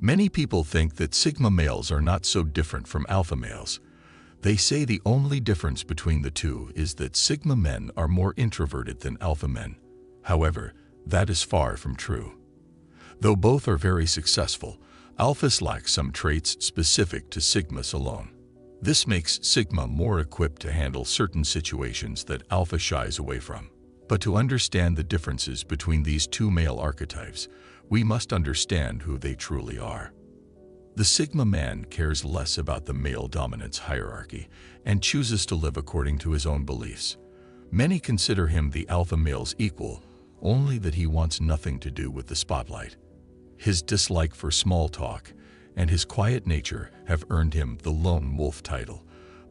Many people think that sigma males are not so different from alpha males. They say the only difference between the two is that sigma men are more introverted than alpha men. However, that is far from true. Though both are very successful, alphas lack some traits specific to sigmas alone. This makes sigma more equipped to handle certain situations that alpha shies away from. But to understand the differences between these two male archetypes, we must understand who they truly are. The sigma man cares less about the male dominance hierarchy and chooses to live according to his own beliefs. Many consider him the alpha male's equal, only that he wants nothing to do with the spotlight. His dislike for small talk and his quiet nature have earned him the lone wolf title,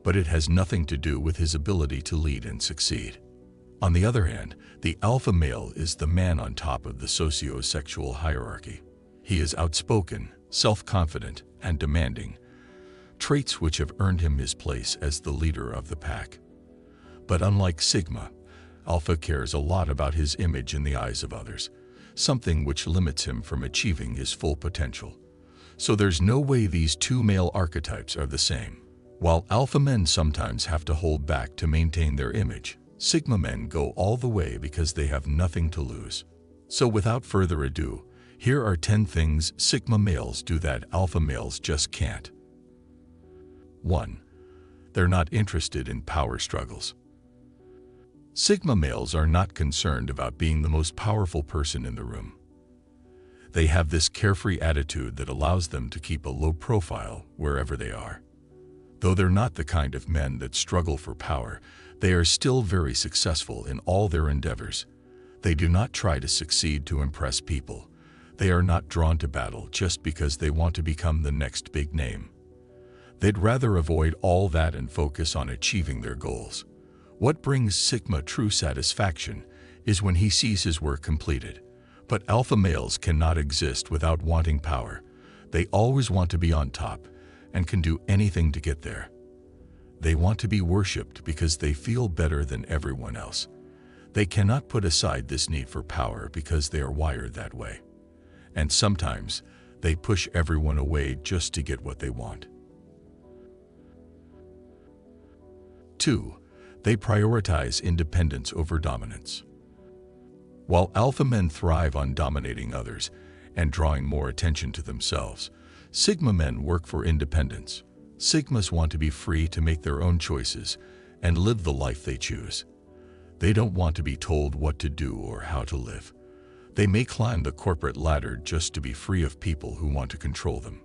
but it has nothing to do with his ability to lead and succeed. On the other hand, the alpha male is the man on top of the socio-sexual hierarchy. He is outspoken, self-confident, and demanding, traits which have earned him his place as the leader of the pack. But unlike sigma, alpha cares a lot about his image in the eyes of others, something which limits him from achieving his full potential. So there's no way these two male archetypes are the same. While alpha men sometimes have to hold back to maintain their image, sigma men go all the way because they have nothing to lose. So without further ado, here are 10 things sigma males do that alpha males just can't. 1. They're not interested in power struggles. Sigma males are not concerned about being the most powerful person in the room. They have this carefree attitude that allows them to keep a low profile wherever they are. Though they're not the kind of men that struggle for power, they are still very successful in all their endeavors. They do not try to succeed to impress people. They are not drawn to battle just because they want to become the next big name. They'd rather avoid all that and focus on achieving their goals. What brings sigma true satisfaction is when he sees his work completed. But alpha males cannot exist without wanting power. They always want to be on top and can do anything to get there. They want to be worshipped because they feel better than everyone else. They cannot put aside this need for power because they are wired that way. And sometimes they push everyone away just to get what they want. 2. They prioritize independence over dominance. While alpha men thrive on dominating others and drawing more attention to themselves, sigma men work for independence. Sigmas want to be free to make their own choices and live the life they choose. They don't want to be told what to do or how to live. They may climb the corporate ladder just to be free of people who want to control them.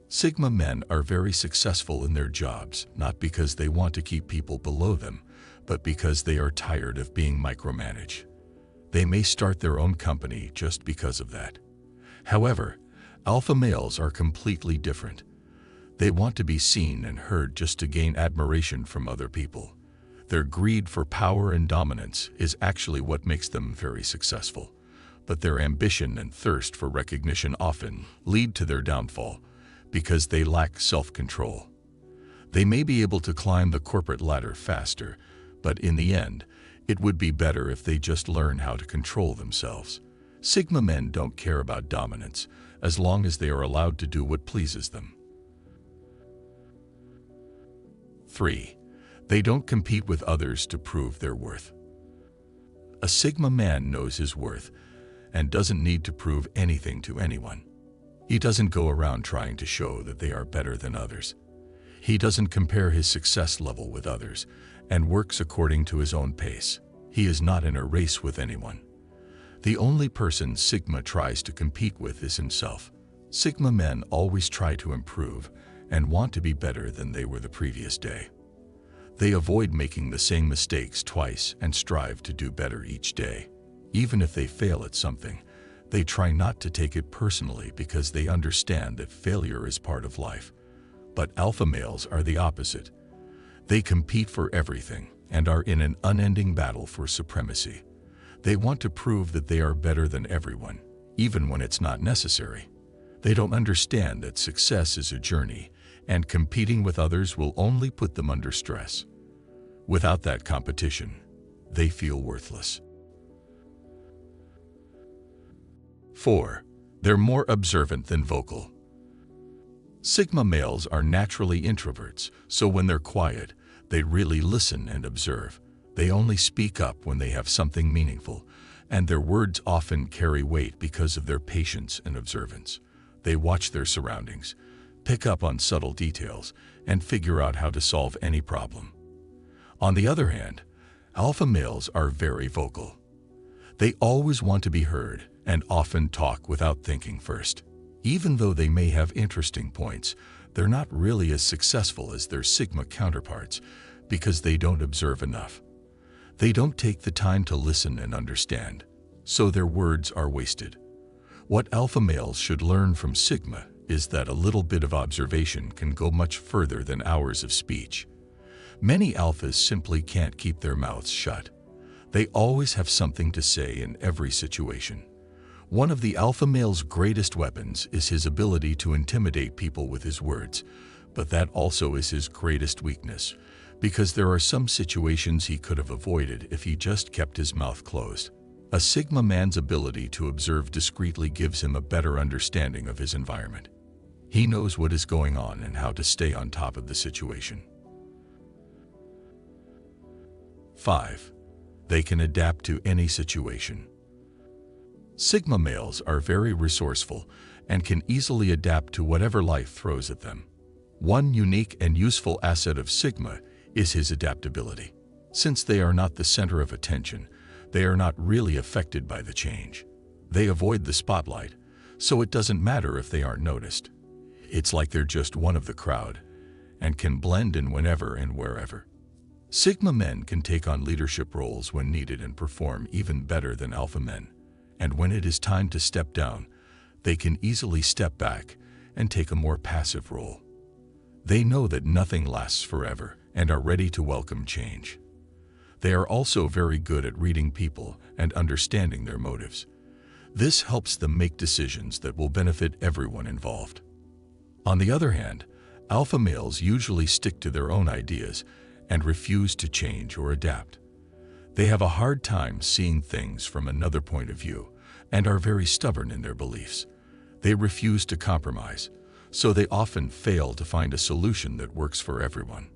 Sigma men are very successful in their jobs, not because they want to keep people below them, but because they are tired of being micromanaged. They may start their own company just because of that. However, alpha males are completely different. They want to be seen and heard just to gain admiration from other people. Their greed for power and dominance is actually what makes them very successful, but their ambition and thirst for recognition often lead to their downfall because they lack self-control. They may be able to climb the corporate ladder faster, but in the end, it would be better if they just learn how to control themselves. Sigma men don't care about dominance as long as they are allowed to do what pleases them. 3. They don't compete with others to prove their worth. A sigma man knows his worth and doesn't need to prove anything to anyone. He doesn't go around trying to show that they are better than others. He doesn't compare his success level with others and works according to his own pace. He is not in a race with anyone. The only person sigma tries to compete with is himself. Sigma men always try to improve and want to be better than they were the previous day. They avoid making the same mistakes twice and strive to do better each day. Even if they fail at something, they try not to take it personally because they understand that failure is part of life. But alpha males are the opposite. They compete for everything and are in an unending battle for supremacy. They want to prove that they are better than everyone, even when it's not necessary. They don't understand that success is a journey, and competing with others will only put them under stress. Without that competition, they feel worthless. 4. They're more observant than vocal. Sigma males are naturally introverts, so when they're quiet, they really listen and observe. They only speak up when they have something meaningful, and their words often carry weight because of their patience and observance. They watch their surroundings, pick up on subtle details, and figure out how to solve any problem. On the other hand, alpha males are very vocal. They always want to be heard and often talk without thinking first. Even though they may have interesting points, they're not really as successful as their Sigma counterparts because they don't observe enough. They don't take the time to listen and understand, so their words are wasted. What alpha males should learn from Sigma is that a little bit of observation can go much further than hours of speech. Many alphas simply can't keep their mouths shut. They always have something to say in every situation. One of the alpha male's greatest weapons is his ability to intimidate people with his words, but that also is his greatest weakness, because there are some situations he could have avoided if he just kept his mouth closed. A Sigma man's ability to observe discreetly gives him a better understanding of his environment. He knows what is going on and how to stay on top of the situation. 5. They can adapt to any situation. Sigma males are very resourceful and can easily adapt to whatever life throws at them. One unique and useful asset of Sigma is his adaptability. Since they are not the center of attention, they are not really affected by the change. They avoid the spotlight, so it doesn't matter if they aren't noticed. It's like they're just one of the crowd and can blend in whenever and wherever. Sigma men can take on leadership roles when needed and perform even better than alpha men. And when it is time to step down, they can easily step back and take a more passive role. They know that nothing lasts forever and are ready to welcome change. They are also very good at reading people and understanding their motives. This helps them make decisions that will benefit everyone involved. On the other hand, alpha males usually stick to their own ideas and refuse to change or adapt. They have a hard time seeing things from another point of view and are very stubborn in their beliefs. They refuse to compromise, so they often fail to find a solution that works for everyone.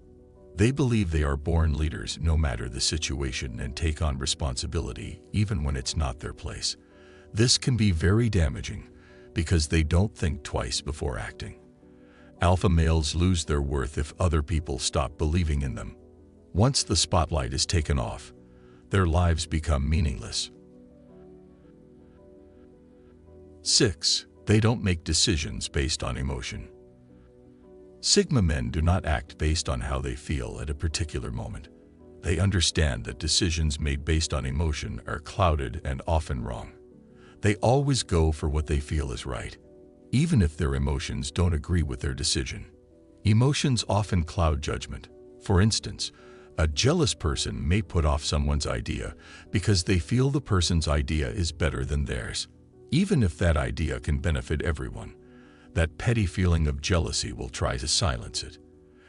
They believe they are born leaders no matter the situation and take on responsibility even when it's not their place. This can be very damaging because they don't think twice before acting. Alpha males lose their worth if other people stop believing in them. Once the spotlight is taken off, their lives become meaningless. 6. They don't make decisions based on emotion. Sigma men do not act based on how they feel at a particular moment. They understand that decisions made based on emotion are clouded and often wrong. They always go for what they feel is right, even if their emotions don't agree with their decision. Emotions often cloud judgment. For instance, a jealous person may put off someone's idea because they feel the person's idea is better than theirs. Even if that idea can benefit everyone, that petty feeling of jealousy will try to silence it.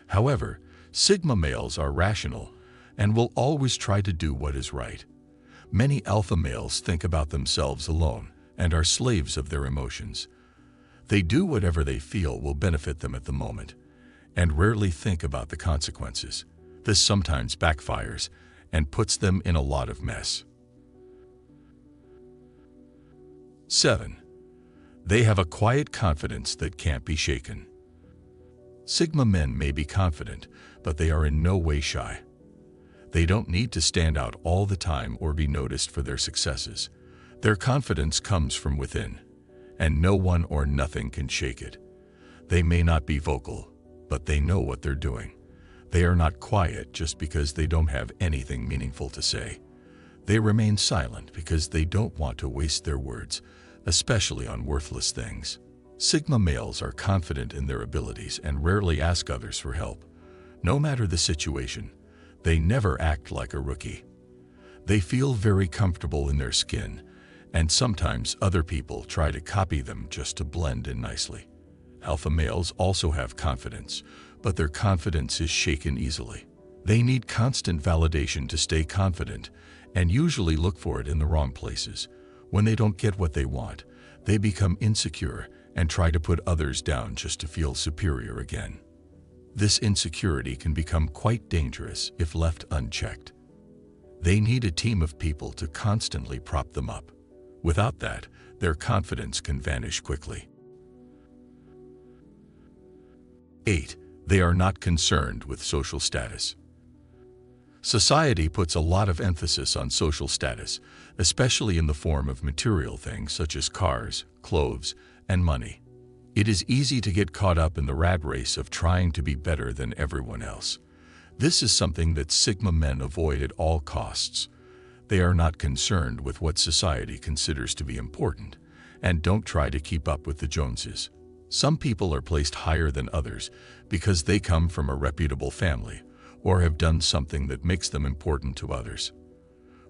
However, Sigma males are rational and will always try to do what is right. Many alpha males think about themselves alone and are slaves of their emotions. They do whatever they feel will benefit them at the moment and rarely think about the consequences. This sometimes backfires and puts them in a lot of mess. 7. They have a quiet confidence that can't be shaken. Sigma men may be confident, but they are in no way shy. They don't need to stand out all the time or be noticed for their successes. Their confidence comes from within, and no one or nothing can shake it. They may not be vocal, but they know what they're doing. They are not quiet just because they don't have anything meaningful to say. They remain silent because they don't want to waste their words, especially on worthless things. Sigma males are confident in their abilities and rarely ask others for help. No matter the situation, they never act like a rookie. They feel very comfortable in their skin, and sometimes other people try to copy them just to blend in nicely. Alpha males also have confidence, but their confidence is shaken easily. They need constant validation to stay confident and usually look for it in the wrong places. When they don't get what they want, they become insecure and try to put others down just to feel superior again. This insecurity can become quite dangerous if left unchecked. They need a team of people to constantly prop them up. Without that, their confidence can vanish quickly. 8. They are not concerned with social status. Society puts a lot of emphasis on social status, especially in the form of material things such as cars, clothes, and money. It is easy to get caught up in the rat race of trying to be better than everyone else. This is something that Sigma men avoid at all costs. They are not concerned with what society considers to be important, and don't try to keep up with the Joneses. Some people are placed higher than others because they come from a reputable family or have done something that makes them important to others.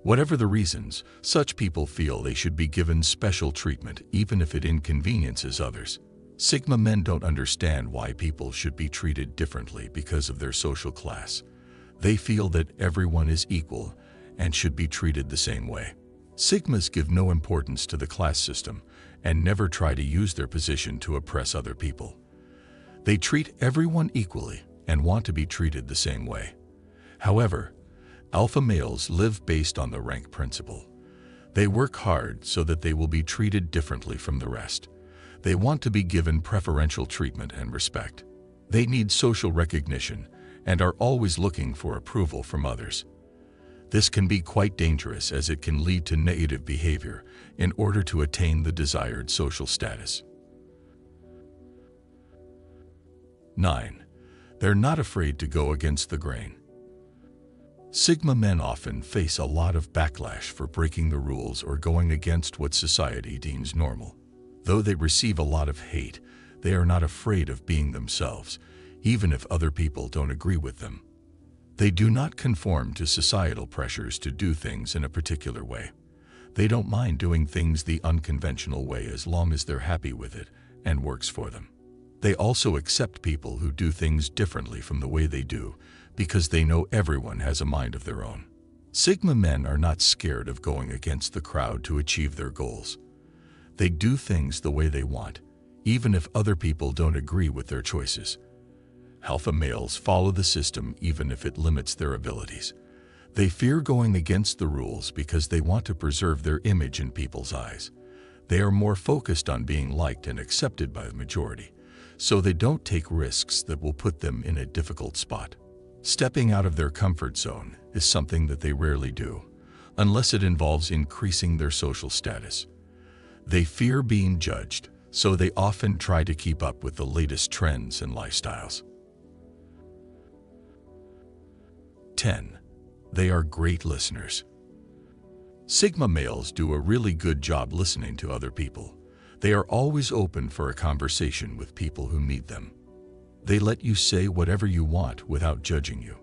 Whatever the reasons, such people feel they should be given special treatment even if it inconveniences others. Sigma men don't understand why people should be treated differently because of their social class. They feel that everyone is equal and should be treated the same way. Sigmas give no importance to the class system and never try to use their position to oppress other people. They treat everyone equally and want to be treated the same way. However, alpha males live based on the rank principle. They work hard so that they will be treated differently from the rest. They want to be given preferential treatment and respect. They need social recognition and are always looking for approval from others. This can be quite dangerous as it can lead to negative behavior in order to attain the desired social status. 9. They're not afraid to go against the grain. Sigma men often face a lot of backlash for breaking the rules or going against what society deems normal. Though they receive a lot of hate, they are not afraid of being themselves, even if other people don't agree with them. They do not conform to societal pressures to do things in a particular way. They don't mind doing things the unconventional way as long as they're happy with it and works for them. They also accept people who do things differently from the way they do because they know everyone has a mind of their own. Sigma men are not scared of going against the crowd to achieve their goals. They do things the way they want, even if other people don't agree with their choices. Alpha males follow the system even if it limits their abilities. They fear going against the rules because they want to preserve their image in people's eyes. They are more focused on being liked and accepted by the majority, so they don't take risks that will put them in a difficult spot. Stepping out of their comfort zone is something that they rarely do, unless it involves increasing their social status. They fear being judged, so they often try to keep up with the latest trends and lifestyles. 10. They are great listeners. Sigma males do a really good job listening to other people. They are always open for a conversation with people who meet them. They let you say whatever you want without judging you.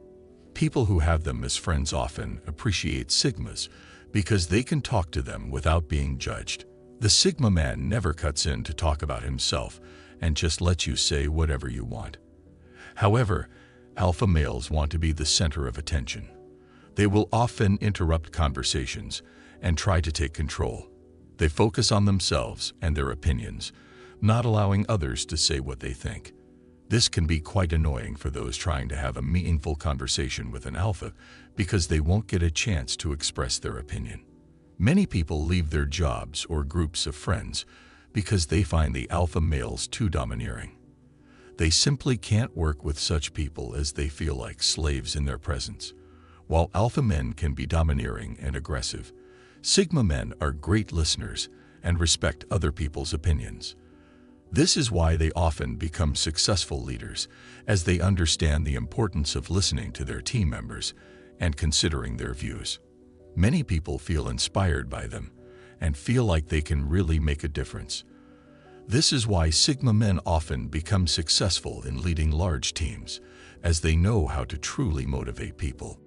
People who have them as friends often appreciate Sigmas because they can talk to them without being judged. The Sigma man never cuts in to talk about himself and just lets you say whatever you want. However, alpha males want to be the center of attention. They will often interrupt conversations and try to take control. They focus on themselves and their opinions, not allowing others to say what they think. This can be quite annoying for those trying to have a meaningful conversation with an alpha because they won't get a chance to express their opinion. Many people leave their jobs or groups of friends because they find the alpha males too domineering. They simply can't work with such people as they feel like slaves in their presence. While alpha men can be domineering and aggressive, Sigma men are great listeners and respect other people's opinions. This is why they often become successful leaders, as they understand the importance of listening to their team members and considering their views. Many people feel inspired by them and feel like they can really make a difference. This is why Sigma men often become successful in leading large teams, as they know how to truly motivate people.